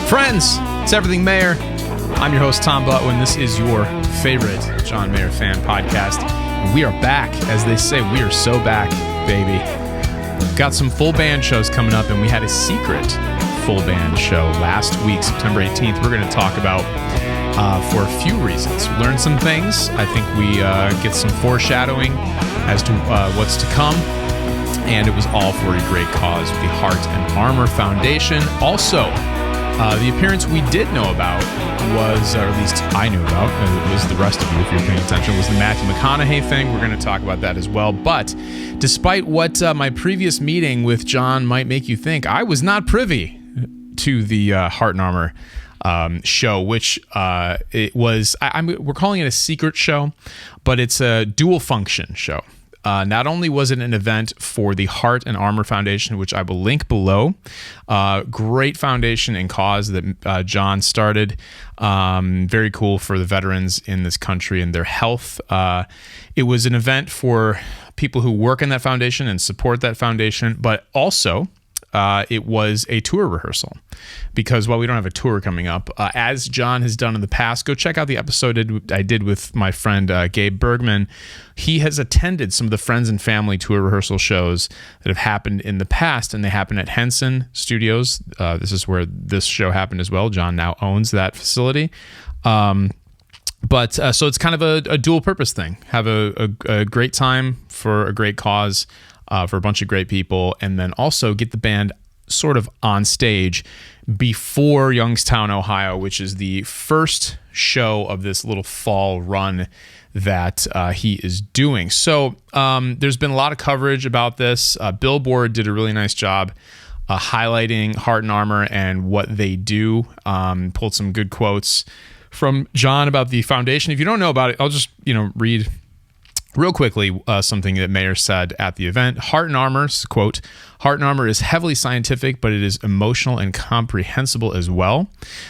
Friends, it's Everything Mayor. I'm your host, Tom Butwin. This is your favorite John Mayer fan podcast. And we are back. As they say, we are so back, baby. We've got some full band shows coming up, and we had a secret full band show last week, September 18th. We're going to talk about for a few reasons. Learn some things. I think we get some foreshadowing as to what's to come. And it was all for a great cause with the Heart and Armor Foundation. Also, the appearance we did know about was, or at least I knew about, it was the rest of you if you're paying attention, was the Matthew McConaughey thing. We're going to talk about that as well. But despite what my previous meeting with John might make you think, I was not privy to the Heart and Armor show, which it was, we're calling it a secret show, but it's a dual function show. Not only was it an event for the Heart and Armor Foundation, which I will link below, great foundation and cause that John started, very cool for the veterans in this country and their health. It was an event for people who work in that foundation and support that foundation, but also it was a tour rehearsal, because while we don't have a tour coming up, as John has done in the past, go check out the episode I did with my friend Gabe Bergman. He has attended some of the Friends and Family tour rehearsal shows that have happened in the past, and they happen at Henson Studios. This is where this show happened as well. John now owns that facility. So it's kind of a dual purpose thing. Have a great time for a great cause, for a bunch of great people, and then also get the band sort of on stage before Youngstown, Ohio, which is the first show of this little fall run that he is doing. So there's been a lot of coverage about this. Billboard did a really nice job highlighting Heart and Armor and what they do. Pulled some good quotes from John about the foundation. If you don't know about it, I'll just read real quickly something that Mayer said at the event. Heart and Armor, quote, "Heart and Armor is heavily scientific, but it is emotional and comprehensible as well.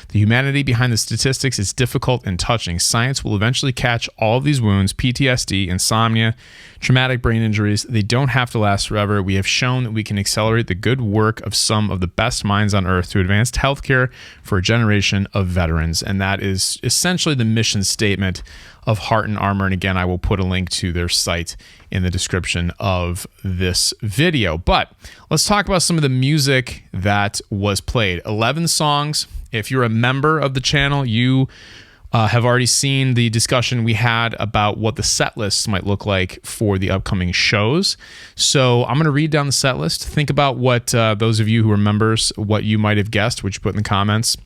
The humanity behind the statistics is difficult and touching. Science will eventually catch all of these wounds, PTSD, insomnia, traumatic brain injuries. They don't have to last forever. We have shown that we can accelerate the good work of some of the best minds on earth through advanced healthcare for a generation of veterans." And that is essentially the mission statement of Heart and Armor. And again, I will put a link to their site in the description of this video. But let's talk about some of the music that was played. 11 songs. If you're a member of the channel, you have already seen the discussion we had about what the set lists might look like for the upcoming shows. So I'm going to read down the set list. Think about what those of you who are members, what you might have guessed, which you put in the comments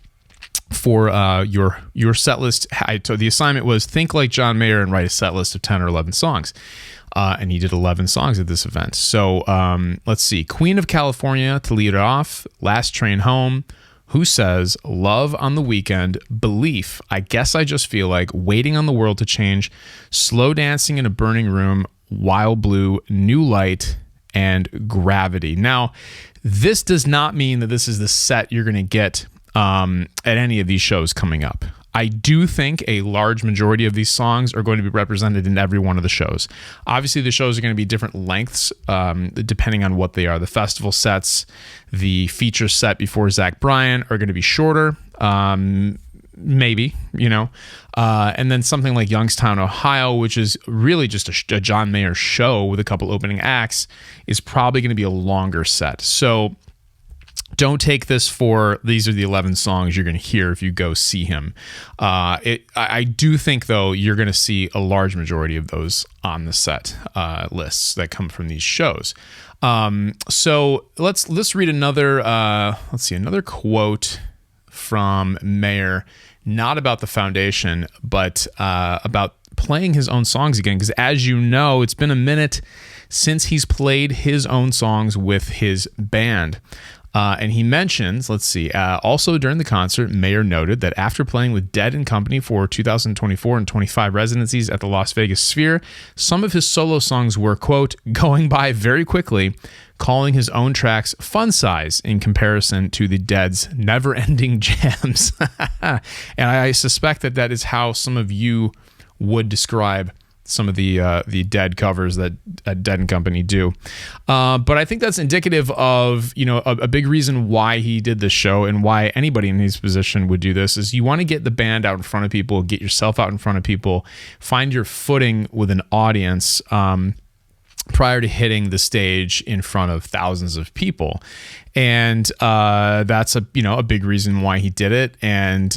for your set list. The assignment was think like John Mayer and write a set list of 10 or 11 songs. And he did 11 songs at this event. So let's see. Queen of California to lead it off. Last Train Home. Who Says, Love on the Weekend, Belief, I Guess I Just Feel Like, Waiting on the World to Change, Slow Dancing in a Burning Room, Wild Blue, New Light, and Gravity. Now, this does not mean that this is the set you're going to get at any of these shows coming up. I do think a large majority of these songs are going to be represented in every one of the shows. Obviously, the shows are going to be different lengths depending on what they are. The festival sets, the feature set before Zach Bryan are going to be shorter, maybe, and then something like Youngstown, Ohio, which is really just a John Mayer show with a couple opening acts, is probably going to be a longer set. So don't take this for these are the 11 songs you're going to hear if you go see him. I do think, though, you're going to see a large majority of those on the set lists that come from these shows. So let's read another quote from Mayer, not about the foundation, but about playing his own songs again. Because as you know, it's been a minute since he's played his own songs with his band. And he mentions, also during the concert, Mayer noted that after playing with Dead & Company for 2024 and 25 residencies at the Las Vegas Sphere, some of his solo songs were, quote, going by very quickly, calling his own tracks fun size in comparison to the Dead's never-ending jams. And I suspect that is how some of you would describe some of the Dead covers that Dead and Company do. But I think that's indicative of, a big reason why he did this show and why anybody in his position would do this is you want to get the band out in front of people, get yourself out in front of people, find your footing with an audience prior to hitting the stage in front of thousands of people. And that's a big reason why he did it. And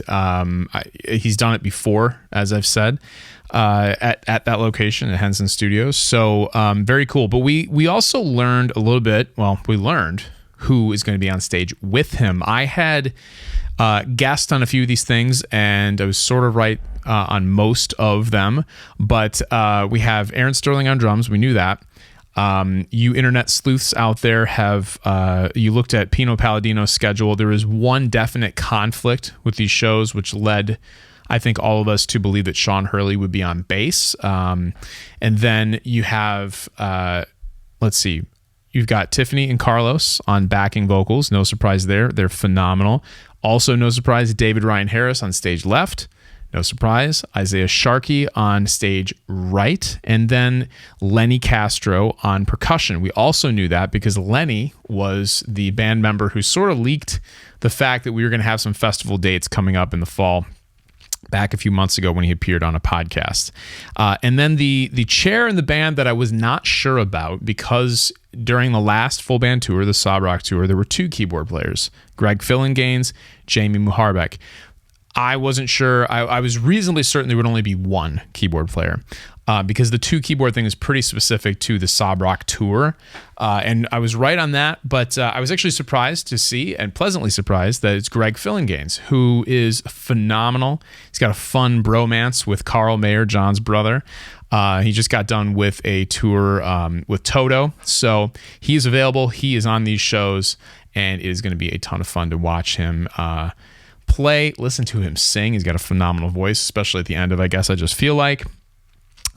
he's done it before, as I've said, at that location at Henson Studios. So very cool. But we also learned a little bit. Well, we learned who is going to be on stage with him. I had guessed on a few of these things, and I was sort of right on most of them. But we have Aaron Sterling on drums. We knew that. You internet sleuths out there have you looked at Pino Palladino's schedule. There is one definite conflict with these shows, which led, I think, all of us to believe that Sean Hurley would be on bass. And then you have, you've got Tiffany and Carlos on backing vocals. No surprise there. They're phenomenal. Also, no surprise, David Ryan Harris on stage left. No surprise, Isaiah Sharkey on stage right, and then Lenny Castro on percussion. We also knew that because Lenny was the band member who sort of leaked the fact that we were going to have some festival dates coming up in the fall back a few months ago when he appeared on a podcast. And then the chair in the band that I was not sure about, because during the last full band tour, the Sob Rock tour, there were two keyboard players, Greg Fillinganes, Jamie Muharbeck. I wasn't sure. I was reasonably certain there would only be one keyboard player because the two keyboard thing is pretty specific to the Sob Rock tour. And I was right on that, but I was actually surprised to see, and pleasantly surprised, that it's Greg Fillinganes, who is phenomenal. He's got a fun bromance with Carl Mayer, John's brother. He just got done with a tour with Toto. So he's available. He is on these shows, and it is going to be a ton of fun to watch him play, listen to him sing. He's got a phenomenal voice, especially at the end of I Guess I Just Feel Like.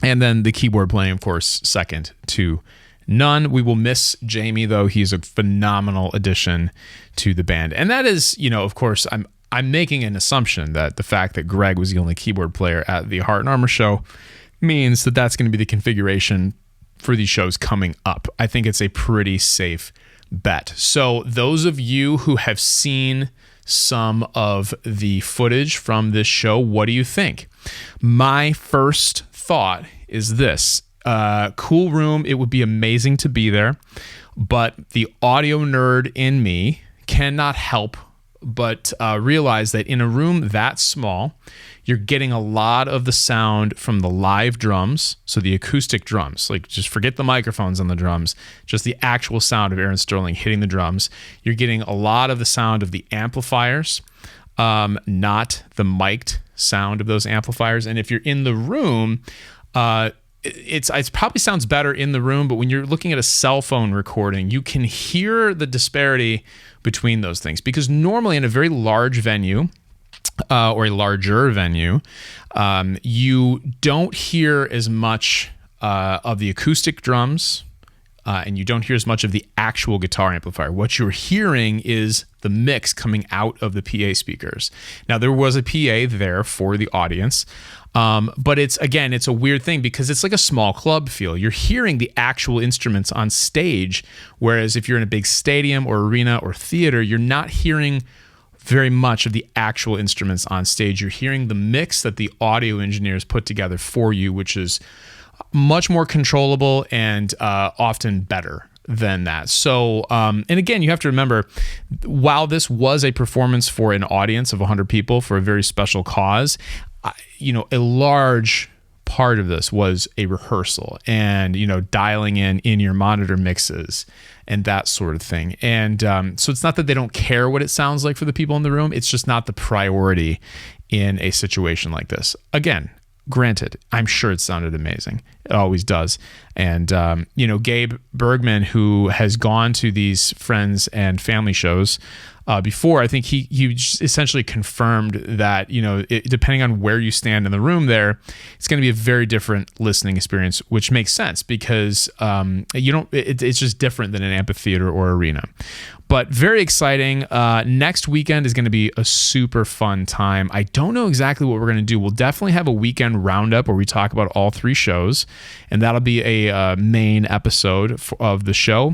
And then the keyboard playing, of course, second to none. We will miss Jamie, though. He's a phenomenal addition to the band. And that is, of course, I'm making an assumption that the fact that Greg was the only keyboard player at the Heart and Armor show means that that's going to be the configuration for these shows coming up. I think it's a pretty safe bet. So those of you who have seen some of the footage from this show, what do you think? My first thought is this. Cool room. It would be amazing to be there, but the audio nerd in me cannot help but realize that in a room that small, you're getting a lot of the sound from the live drums, so the acoustic drums. Like, just forget the microphones on the drums, just the actual sound of Aaron Sterling hitting the drums. You're getting a lot of the sound of the amplifiers, not the mic'd sound of those amplifiers. And if you're in the room, it probably sounds better in the room, but when you're looking at a cell phone recording, you can hear the disparity between those things. Because normally in a very large venue, or a larger venue, you don't hear as much of the acoustic drums, and you don't hear as much of the actual guitar amplifier. What you're hearing is the mix coming out of the PA speakers. Now, there was a PA there for the audience, but it's a weird thing because it's like a small club feel. You're hearing the actual instruments on stage, whereas if you're in a big stadium or arena or theater, you're not hearing very much of the actual instruments on stage. You're hearing the mix that the audio engineers put together for you, which is much more controllable and often better than that. So, and again, you have to remember, while this was a performance for an audience of 100 people for a very special cause, a large part of this was a rehearsal and, dialing in your monitor mixes and that sort of thing. And so it's not that they don't care what it sounds like for the people in the room. It's just not the priority in a situation like this. Again, granted, I'm sure it sounded amazing. It always does And, Gabe Bergman, who has gone to these friends and family shows before, I think he essentially confirmed that, depending on where you stand in the room there, it's going to be a very different listening experience, which makes sense because it's just different than an amphitheater or arena. But very exciting. Next weekend is going to be a super fun time. I don't know exactly what we're going to do. We'll definitely have a weekend roundup where we talk about all 3 shows, and that'll be a main episode of the show.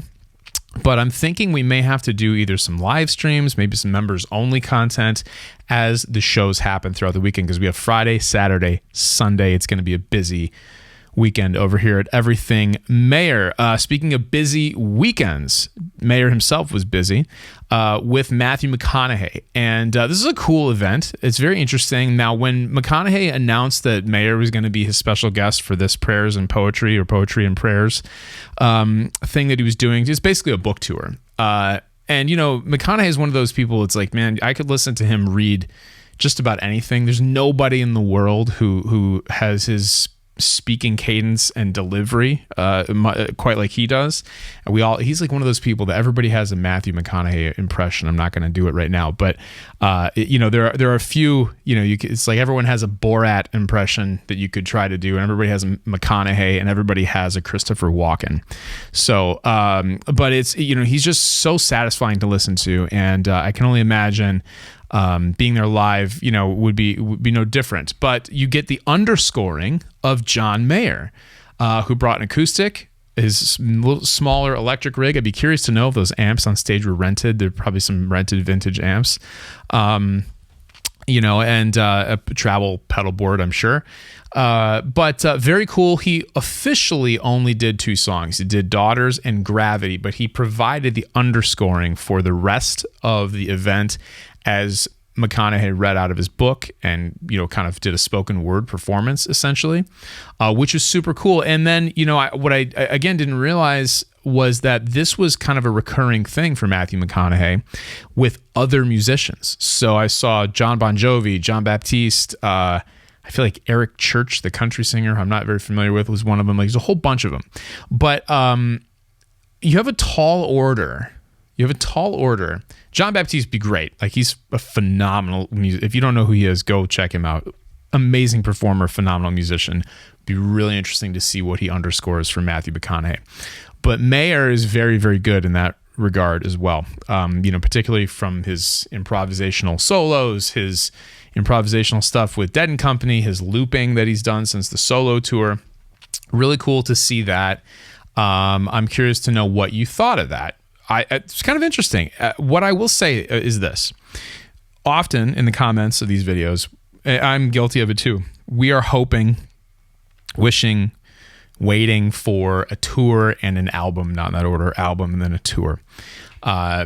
But I'm thinking we may have to do either some live streams, maybe some members only content as the shows happen throughout the weekend, because we have Friday, Saturday, Sunday. It's going to be a busy weekend over here at Everything Mayor. Speaking of busy weekends, Mayor himself was busy with Matthew McConaughey. And this is a cool event. It's very interesting. Now, when McConaughey announced that Mayor was going to be his special guest for this Prayers and Poetry, or Poetry and Prayers thing that he was doing, it's basically a book tour. And, McConaughey is one of those people, it's like, man, I could listen to him read just about anything. There's nobody in the world who has his speaking cadence and delivery quite like he does. And he's like one of those people that everybody has a Matthew McConaughey impression. I'm not going to do it right now, but there are a few, it's like everyone has a Borat impression that you could try to do, and everybody has a McConaughey, and everybody has a Christopher Walken. So but it's he's just so satisfying to listen to, and I can only imagine being there live, would be no different. But you get the underscoring of John Mayer, who brought an acoustic, his little smaller electric rig. I'd be curious to know if those amps on stage were rented. There are probably some rented vintage amps, and a travel pedal board, I'm sure. But very cool. He officially only did 2 songs. He did Daughters and Gravity, but he provided the underscoring for the rest of the event as McConaughey read out of his book and, kind of did a spoken word performance essentially, which is super cool. And then, what I again didn't realize was that this was kind of a recurring thing for Matthew McConaughey with other musicians. So I saw John Bon Jovi, John Baptiste, I feel like Eric Church, the country singer, I'm not very familiar with, was one of them. Like, there's a whole bunch of them. But you have a tall order. John Baptiste would be great. Like, he's a phenomenal music. If you don't know who he is, go check him out. Amazing performer, phenomenal musician. Be really interesting to see what he underscores for Matthew McConaughey. But Mayer is very, very good in that regard as well. Particularly from his improvisational solos, his improvisational stuff with Dead & Company, his looping that he's done since the solo tour. Really cool to see that. I'm curious to know what you thought of that. It's kind of interesting. What I will say is this. Often in the comments of these videos, I'm guilty of it too. We are hoping, wishing, waiting for a tour and an album, not in that order, album and then a tour.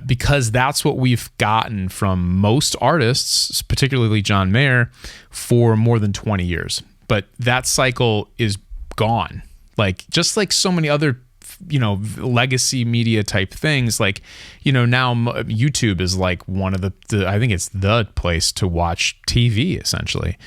Because that's what we've gotten from most artists, particularly John Mayer, for more than 20 years. But that cycle is gone. Just like so many other legacy media type things, now YouTube is like one of the I think it's the place to watch TV essentially,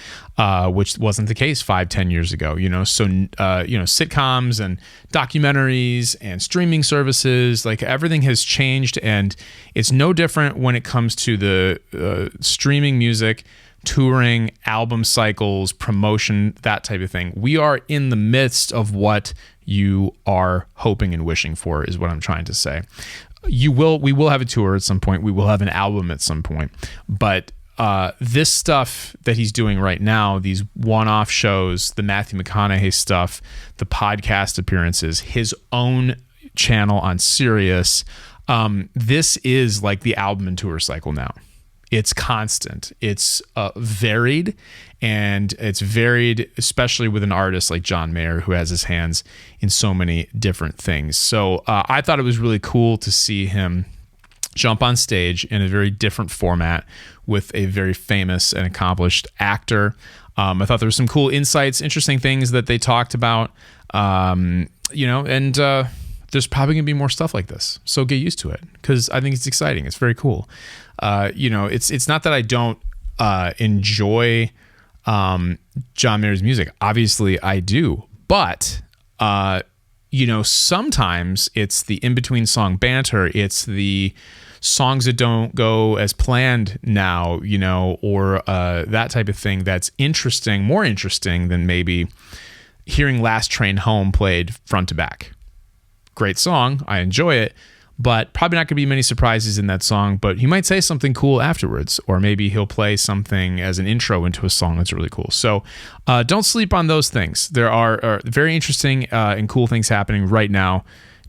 which wasn't the case 5-10 years ago. So sitcoms and documentaries and streaming services, like everything has changed, and it's no different when it comes to the streaming music, touring, album cycles, promotion, that type of thing. We are in the midst of what you are hoping and wishing for, is what I'm trying to say. We will have a tour at some point. We will have an album at some point. But this stuff that he's doing right now, these one-off shows, the Matthew McConaughey stuff, the podcast appearances, his own channel on Sirius, this is like the album and tour cycle now. It's constant. It's varied, and it's varied, especially with an artist like John Mayer, who has his hands in so many different things. So I thought it was really cool to see him jump on stage in a very different format with a very famous and accomplished actor. I thought there were some cool insights, interesting things that they talked about, and there's probably going to be more stuff like this. So get used to it, because I think it's exciting. It's very cool. It's not that I don't enjoy John Mayer's music. Obviously I do, but sometimes it's the in-between song banter. It's the songs that don't go as planned now, or that type of thing that's more interesting than maybe hearing Last Train Home played front to back. Great song. I enjoy it. But probably not going to be many surprises in that song, but he might say something cool afterwards, or maybe he'll play something as an intro into a song that's really cool. So don't sleep on those things. There are very interesting and cool things happening right now.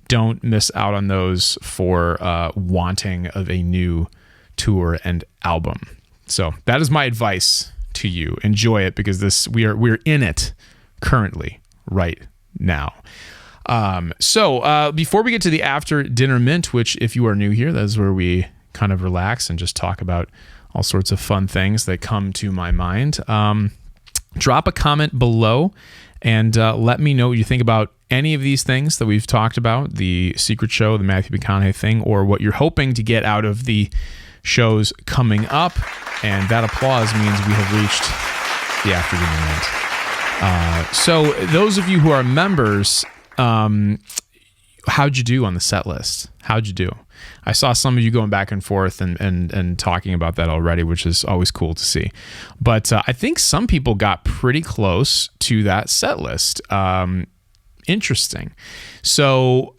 Don't miss out on those for wanting of a new tour and album. So that is my advice to you. Enjoy it, because we're in it currently right now. So before we get to the after dinner mint, which if you are new here, that's where we kind of relax and just talk about all sorts of fun things that come to my mind. Drop a comment below and let me know what you think about any of these things that we've talked about, the secret show, the Matthew McConaughey thing, or what you're hoping to get out of the shows coming up. And that applause means we have reached the after dinner mint. So those of you who are members, how'd you do on the set list? How'd you do? I saw some of you going back and forth and talking about that already, which is always cool to see. But I think some people got pretty close to that set list. Interesting. So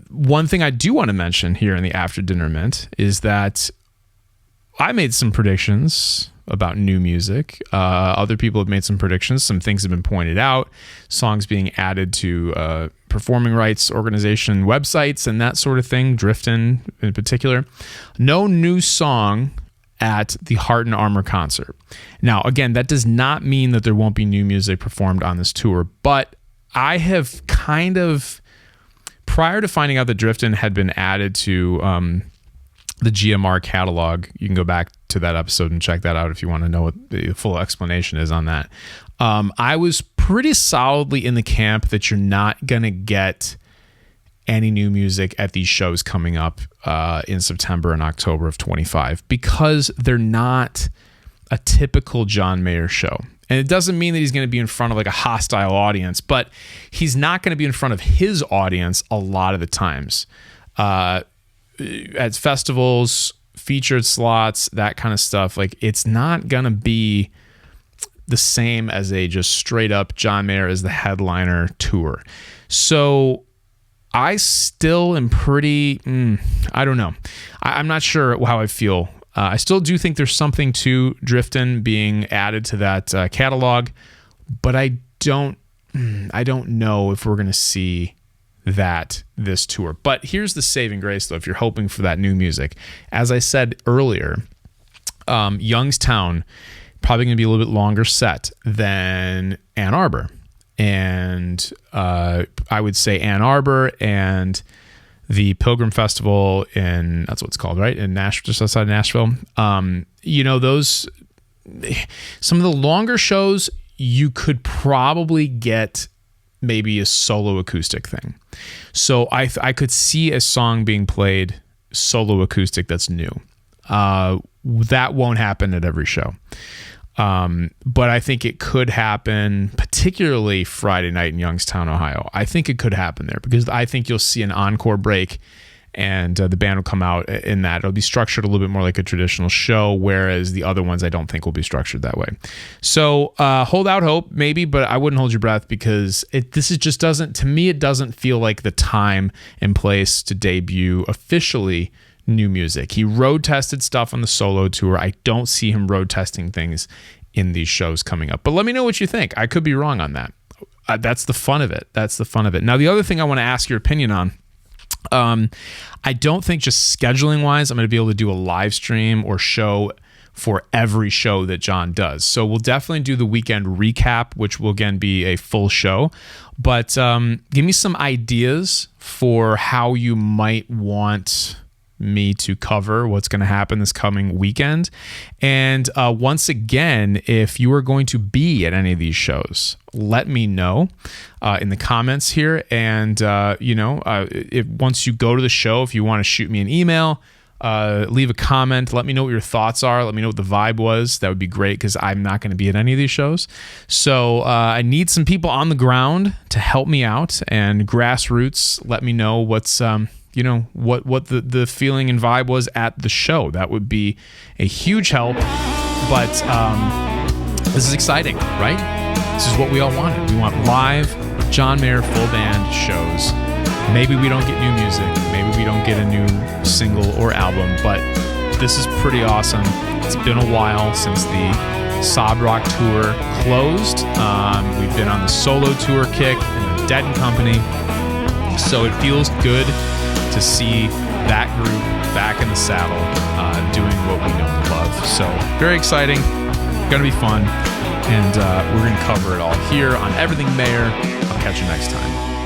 one thing I do want to mention here in the After Dinner Mint is that I made some predictions about new music. Other people have made some predictions. Some things have been pointed out. Songs being added to performing rights organization websites and that sort of thing. Driftin' in particular. No new song at the Heart and Armor concert. Now, again, that does not mean that there won't be new music performed on this tour, but I have kind of, prior to finding out that Driftin' had been added to the GMR catalog, you can go back to that episode and check that out if you want to know what the full explanation is on that. I was pretty solidly in the camp that you're not going to get any new music at these shows coming up in September and October of 25, because they're not a typical John Mayer show. And it doesn't mean that he's going to be in front of like a hostile audience, but he's not going to be in front of his audience a lot of the times. At festivals, featured slots, that kind of stuff, like it's not going to be the same as a just straight up John Mayer as the headliner tour. So I still am pretty, I don't know. I'm not sure how I feel. I still do think there's something to Driftin' being added to that catalog, but I don't know if we're going to see that this tour. But here's the saving grace, though, if you're hoping for that new music. As I said earlier, Youngstown probably going to be a little bit longer set than Ann Arbor. And I would say Ann Arbor and the Pilgrim Festival that's what it's called, right? In Nashville, just outside of Nashville. Those, some of the longer shows, you could probably get maybe a solo acoustic thing. So I could see a song being played solo acoustic that's new. That won't happen at every show. But I think it could happen, particularly Friday night in Youngstown, Ohio. I think it could happen there because I think you'll see an encore break and the band will come out in that. It'll be structured a little bit more like a traditional show, whereas the other ones I don't think will be structured that way. So hold out hope, maybe, but I wouldn't hold your breath because it doesn't feel like the time and place to debut officially new music. He road tested stuff on the solo tour. I don't see him road testing things in these shows coming up. But let me know what you think. I could be wrong on that. That's the fun of it. Now, the other thing I want to ask your opinion on, I don't think just scheduling wise, I'm going to be able to do a live stream or show for every show that John does. So we'll definitely do the weekend recap, which will again be a full show. But give me some ideas for how you might want me to cover what's going to happen this coming weekend. And once again, if you are going to be at any of these shows, let me know in the comments here. And, if once you go to the show, if you want to shoot me an email, leave a comment. Let me know what your thoughts are. Let me know what the vibe was. That would be great because I'm not going to be at any of these shows. So I need some people on the ground to help me out, and grassroots, let me know what's what the feeling and vibe was at the show. That would be a huge help. But this is exciting, right? This is what we all wanted. We want live John Mayer full band shows. Maybe we don't get new music. Maybe we don't get a new single or album, but this is pretty awesome. It's been a while since the Sob Rock tour closed. We've been on the solo tour kick in the Dead & Company. So it feels good to see that group back in the saddle, doing what we know and love. So very exciting, gonna be fun, and we're gonna cover it all here on Everything Mayer. I'll catch you next time.